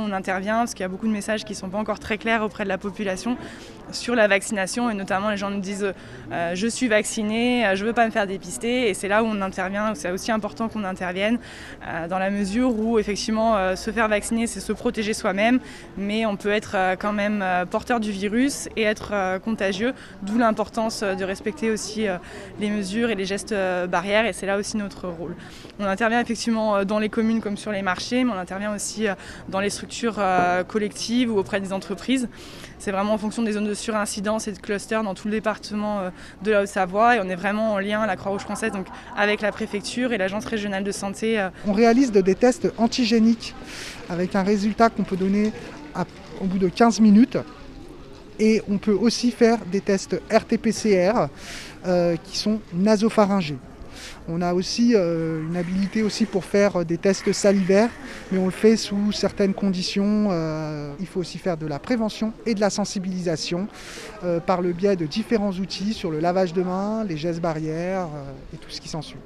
on intervient, parce qu'il y a beaucoup de messages qui ne sont pas encore très clairs auprès de la population sur la vaccination, et notamment les gens nous disent je suis vacciné, je ne veux pas me faire dépister, et c'est là où on intervient, c'est aussi important qu'on intervienne, dans la mesure où effectivement se faire vacciner c'est se protéger soi-même, mais on peut être quand même porteur du virus et être contagieux, d'où l'importance de respecter aussi les mesures et les gestes barrières, et c'est là aussi notre rôle. On intervient effectivement dans les communes comme sur les marchés, mais on intervient aussi dans les structures collectives ou auprès des entreprises. C'est vraiment en fonction des zones de surincidence et de clusters dans tout le département de la Haute-Savoie, et on est vraiment en lien à la Croix-Rouge française, donc avec la préfecture et l'agence régionale de santé. On réalise des tests antigéniques avec un résultat qu'on peut donner au bout de 15 minutes. Et on peut aussi faire des tests RT-PCR qui sont nasopharyngés. On a aussi une habilité aussi pour faire des tests salivaires, mais on le fait sous certaines conditions. Il faut aussi faire de la prévention et de la sensibilisation par le biais de différents outils sur le lavage de mains, les gestes barrières et tout ce qui s'ensuit.